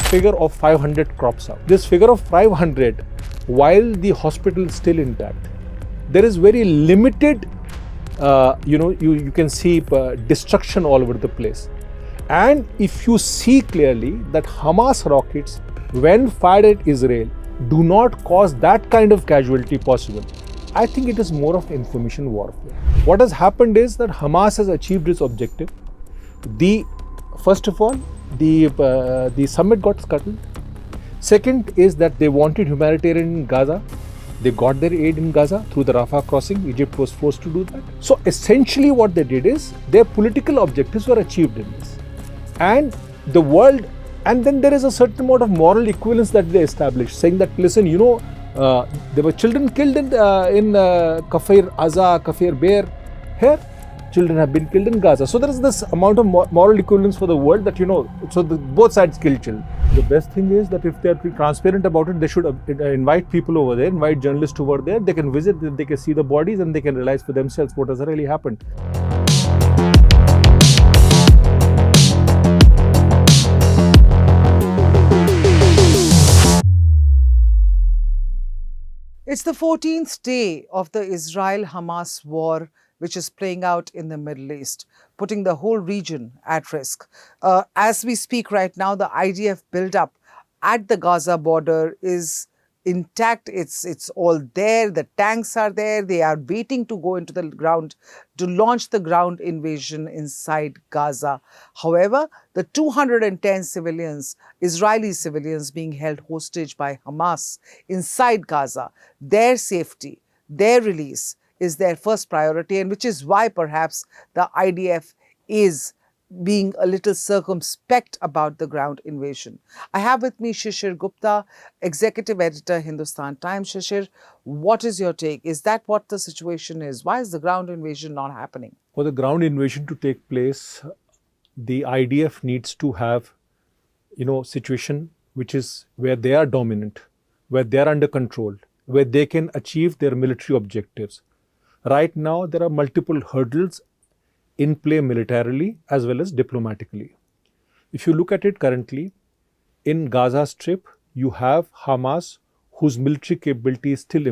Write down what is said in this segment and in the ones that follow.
figure of 500 crops out. This figure of 500, while the hospital is still intact, there is very limited, you can see destruction all over the place. And if you see clearly that Hamas rockets, when fired at Israel, do not cause that kind of casualty possible, I think it is more of information warfare. What has happened is that Hamas has achieved its objective. First of all, the summit got scuttled. Second is that they wanted humanitarian in Gaza. They got their aid in Gaza through the Rafah crossing. Egypt was forced to do that. So essentially what they did is their political objectives were achieved in this. And the world, and then there is a certain amount of moral equivalence that they established, saying that, listen, there were children killed in Kafir Aza, Kafir Bear. Here, children have been killed in Gaza. So there is this amount of moral equivalence for the world that, both sides kill children. The best thing is that if they are transparent about it, they should invite people over there, invite journalists over there. They can visit, they can see the bodies, and they can realize for themselves what has really happened. It's the 14th day of the Israel-Hamas war, which is playing out in the Middle East, putting the whole region at risk. As we speak right now, the IDF build-up at the Gaza border is intact. It's all there. The tanks are there. They are waiting to go into the ground to launch the ground invasion inside Gaza. However, the 210 civilians, Israeli civilians being held hostage by Hamas inside Gaza, their safety, their release is their first priority, and which is why perhaps the IDF is being a little circumspect about the ground invasion. I have with me Shishir Gupta, Executive Editor, Hindustan Times Shishir. What is your take? Is that what the situation is? Why is the ground invasion not happening? For the ground invasion to take place, the IDF needs to have, situation which is where they are dominant, where they are under control, where they can achieve their military objectives. Right now, there are multiple hurdles in play militarily as well as diplomatically. If you look at it currently, in Gaza Strip, you have Hamas, whose military capability is still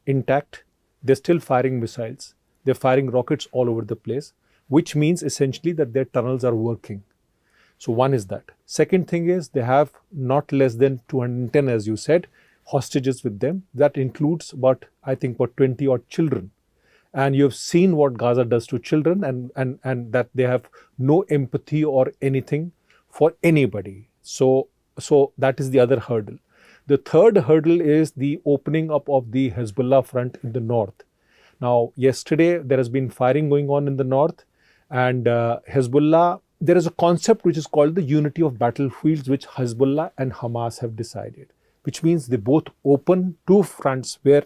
intact. They're still firing missiles. They're firing rockets all over the place, which means essentially that their tunnels are working. So one is that. Second thing is they have not less than 210, as you said, hostages with them. That includes about 20 odd children. And you've seen what Gaza does to children, and that they have no empathy or anything for anybody. So that is the other hurdle. The third hurdle is the opening up of the Hezbollah front in the north. Now, yesterday there has been firing going on in the north, and Hezbollah, there is a concept which is called the unity of battlefields, which Hezbollah and Hamas have decided, which means they both open two fronts where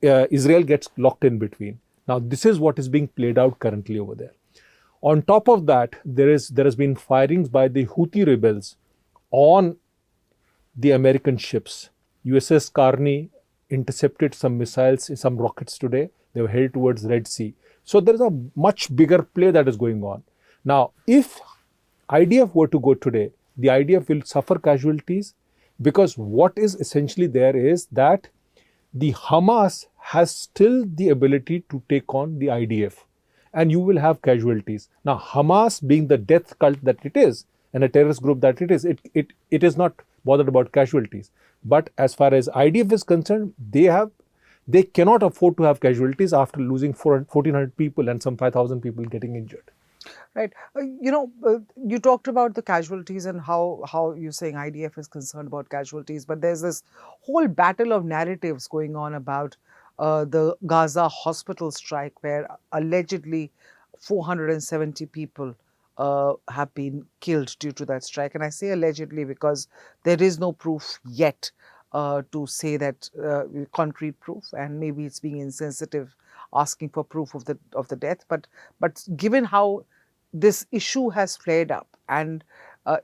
Israel gets locked in between. Now, this is what is being played out currently over there. On top of that, there has been firings by the Houthi rebels on the American ships. USS Carney intercepted some missiles, some rockets today. They were headed towards Red Sea. So there is a much bigger play that is going on. Now, if IDF were to go today, the IDF will suffer casualties, because what is essentially there is that the Hamas has still the ability to take on the IDF, and you will have casualties. Now, Hamas, being the death cult that it is, and a terrorist group that it is not bothered about casualties. But as far as IDF is concerned, they cannot afford to have casualties after losing 1,400 people and some 5,000 people getting injured. Right. You talked about the casualties and how you're saying IDF is concerned about casualties, but there's this whole battle of narratives going on about the Gaza Hospital strike, where allegedly 470 people have been killed due to that strike. And I say allegedly because there is no proof yet to say that concrete proof, and maybe it's being insensitive asking for proof of the death. But given how this issue has flared up, and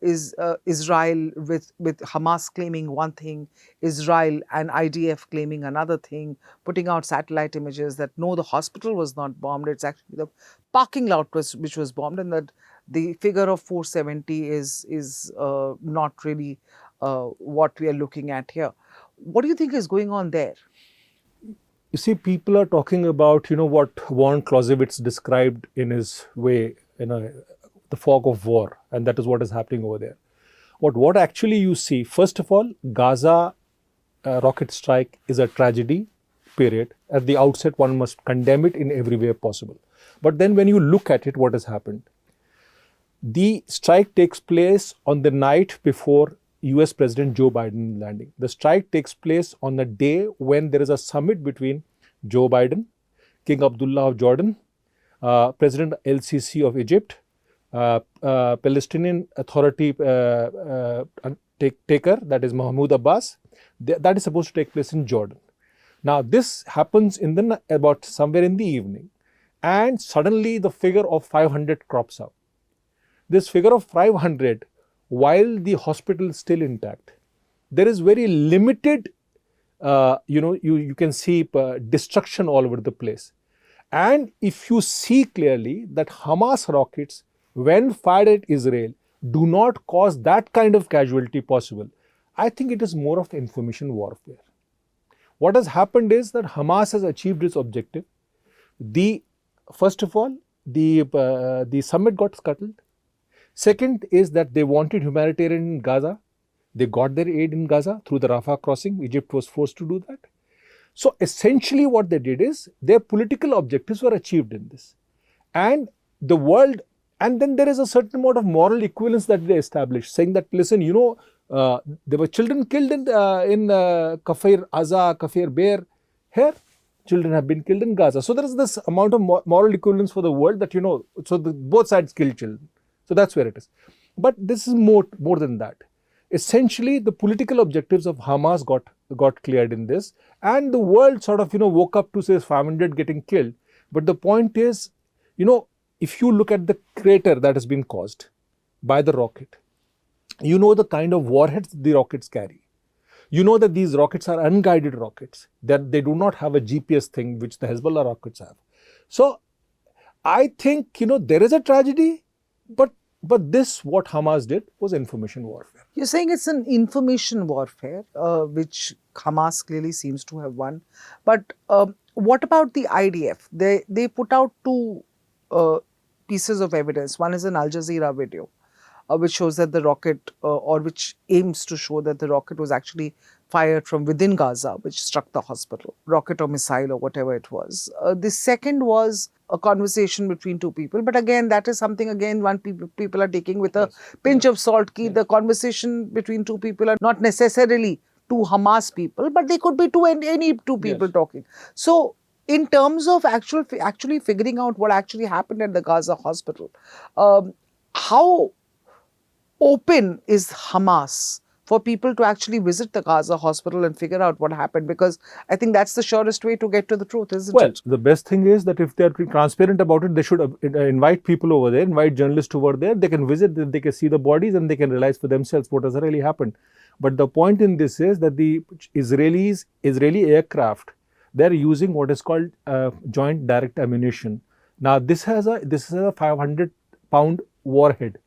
is Israel with Hamas claiming one thing, Israel and IDF claiming another thing, putting out satellite images that no, the hospital was not bombed, it's actually the parking lot which was bombed, and that the figure of 470 is not really what we are looking at here. What do you think is going on there? You see, people are talking about, what von Clausewitz described in his way, the fog of war, and that is what is happening over there. What actually you see, first of all, Gaza rocket strike is a tragedy, period. At the outset, one must condemn it in every way possible. But then when you look at it, what has happened? The strike takes place on the night before US President Joe Biden landing. The strike takes place on the day when there is a summit between Joe Biden, King Abdullah of Jordan, President LCC of Egypt, Palestinian Authority taker, that is Mahmoud Abbas. That is supposed to take place in Jordan. Now, this happens in about somewhere in the evening, and suddenly the figure of 500 crops up. This figure of 500, while the hospital is still intact, there is very limited, you can see destruction all over the place. And if you see clearly that Hamas rockets, when fired at Israel, do not cause that kind of casualty possible, I think it is more of information warfare. What has happened is that Hamas has achieved its objective. First of all, the summit got scuttled. Second is that they wanted humanitarian in Gaza. They got their aid in Gaza through the Rafah crossing. Egypt was forced to do that. So essentially what they did is their political objectives were achieved in this. And the world, and then there is a certain amount of moral equivalence that they established, saying that, listen, there were children killed in Kafir Aza, Kafir Bear. Here, children have been killed in Gaza. So there is this amount of moral equivalence for the world that, so both sides kill children. So that's where it is. But this is more than that. Essentially, the political objectives of Hamas got cleared in this, and the world sort of, woke up to say 500 getting killed. But the point is, if you look at the crater that has been caused by the rocket, the kind of warheads the rockets carry. You know that these rockets are unguided rockets, that they do not have a GPS thing, which the Hezbollah rockets have. So I think, there is a tragedy, but this, what Hamas did, was information warfare. You're saying it's an information warfare, which Hamas clearly seems to have won. But what about the IDF? They put out two pieces of evidence. One is an Al Jazeera video, which shows that the rocket, or which aims to show that the rocket was actually fired from within Gaza, which struck the hospital, rocket or missile or whatever it was. The second was a conversation between two people. But again, that is something, people are taking with a pinch of salt. The conversation between two people are not necessarily two Hamas people, but they could be any two people talking. So in terms of actually figuring out what actually happened at the Gaza hospital, how open is Hamas for people to actually visit the Gaza hospital and figure out what happened? Because I think that's the surest way to get to the truth, isn't it? Well, the best thing is that if they are transparent about it, they should invite people over there, invite journalists over there. They can visit, they can see the bodies, and they can realize for themselves what has really happened. But the point in this is that the Israeli aircraft, they are using what is called joint direct ammunition. Now, this is a 500-pound warhead.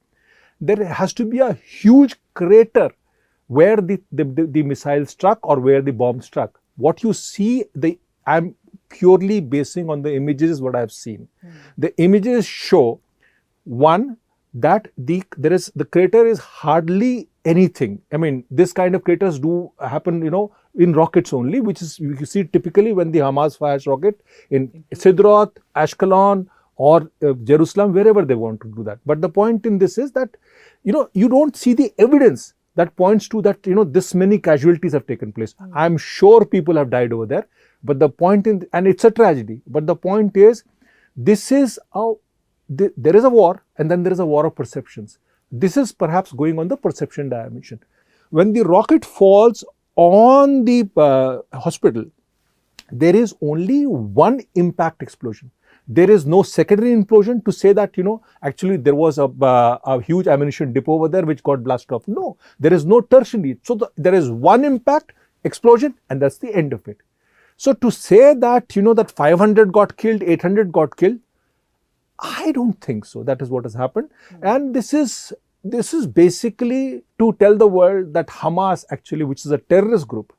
There has to be a huge crater where the missile struck or where the bomb struck. What you see, I'm purely basing on the images what I've seen. The images show, one, that the crater is hardly anything. I mean, this kind of craters do happen, in rockets only, which is, you see typically when the Hamas fires rocket in Sidrat, Ashkelon, or Jerusalem, wherever they want to do that. But the point in this is that, you don't see the evidence that points to that, this many casualties have taken place. I'm sure people have died over there, but the point and it's a tragedy, but the point is, this is how, there is a war, and then there is a war of perceptions. This is perhaps going on the perception dimension. When the rocket falls on the hospital, there is only one impact explosion. There is no secondary implosion to say that, actually there was a huge ammunition depot over there which got blasted off. No, there is no tertiary. So there is one impact explosion, and that's the end of it. So to say that, that 500 got killed, 800 got killed, I don't think so. That is what has happened. And this is basically to tell the world that Hamas actually, which is a terrorist group,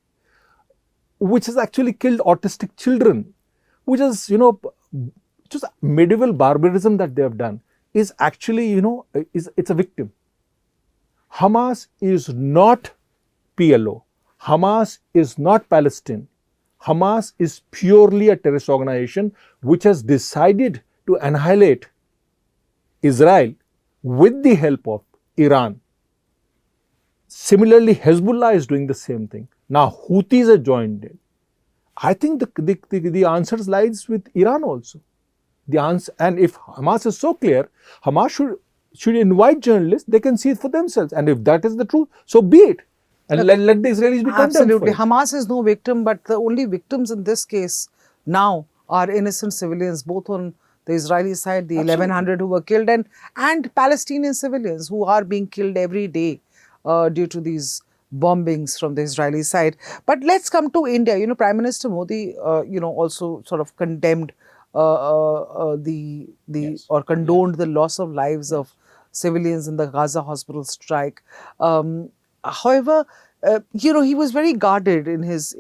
which has actually killed autistic children, which is, just medieval barbarism that they have done, is actually, it's a victim. Hamas is not PLO. Hamas is not Palestine. Hamas is purely a terrorist organization which has decided to annihilate Israel with the help of Iran. Similarly, Hezbollah is doing the same thing. Now, Houthis are joined in. I think the answer lies with Iran also. The answer, and if Hamas is so clear, Hamas should invite journalists. They can see it for themselves. And if that is the truth, so be it. And let the Israelis be condemned. Absolutely. For it. Hamas is no victim, but the only victims in this case now are innocent civilians, both on the Israeli side, the 1,100 who were killed, and Palestinian civilians who are being killed every day due to these bombings from the Israeli side. But let's come to India. Prime Minister Modi, also sort of condemned or condoned the loss of lives of civilians in the Gaza Hospital strike. However, he was very guarded in his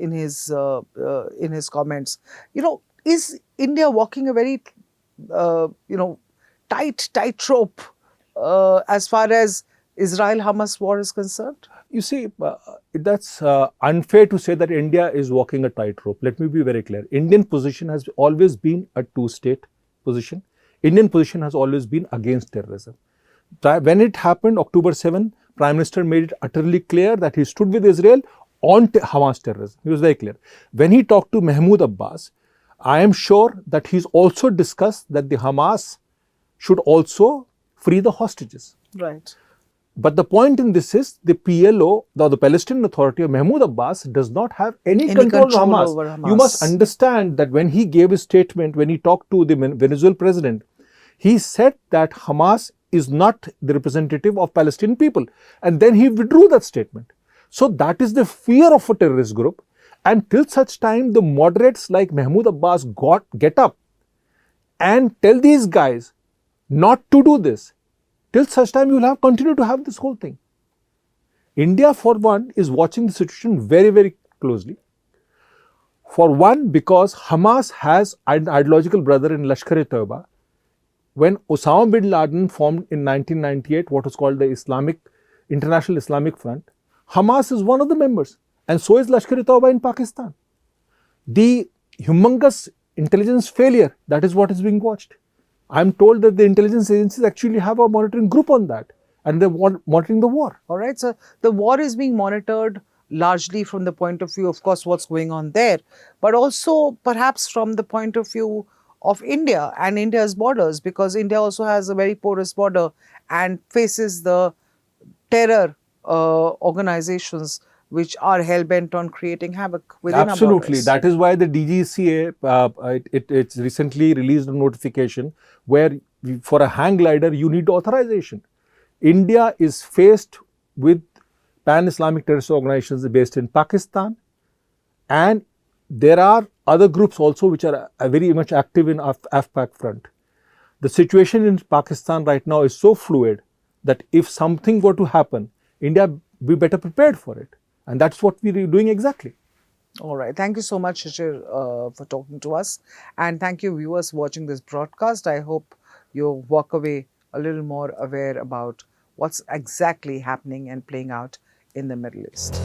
comments. Is India walking a very tightrope as far as Israel-Hamas war is concerned? You see, that's unfair to say that India is walking a tightrope. Let me be very clear. Indian position has always been a two-state position. Indian position has always been against terrorism. When it happened, October 7, Prime Minister made it utterly clear that he stood with Israel on Hamas terrorism. He was very clear. When he talked to Mahmoud Abbas, I am sure that he's also discussed that the Hamas should also free the hostages. Right. But the point in this is the PLO, the Palestinian Authority of Mahmoud Abbas, does not have any control over Hamas. You must understand that when he gave his statement, when he talked to the Venezuelan president, he said that Hamas is not the representative of Palestinian people. And then he withdrew that statement. So that is the fear of a terrorist group. And till such time, the moderates like Mahmoud Abbas get up and tell these guys not to do this. Till such time, you will continue to have this whole thing. India, for one, is watching the situation very, very closely. For one, because Hamas has an ideological brother in Lashkar-e-Taiba. When Osama bin Laden formed in 1998 what was called the International Islamic Front, Hamas is one of the members, and so is Lashkar-e-Taiba in Pakistan. The humongous intelligence failure, that is what is being watched. I am told that the intelligence agencies actually have a monitoring group on that, and they're monitoring the war. All right, so the war is being monitored largely from the point of view, of course, what's going on there, but also perhaps from the point of view of India and India's borders, because India also has a very porous border and faces the terror organizations which are hell-bent on creating havoc within our borders. That is why the DGCA, it's recently released a notification where for a hang glider, you need authorization. India is faced with pan-Islamic terrorist organizations based in Pakistan, and there are other groups also which are very much active in AFPAC front. The situation in Pakistan right now is so fluid that if something were to happen, India be better prepared for it. And that's what we're doing exactly. All right. Thank you so much, Shishir, for talking to us. And thank you, viewers, watching this broadcast. I hope you walk away a little more aware about what's exactly happening and playing out in the Middle East.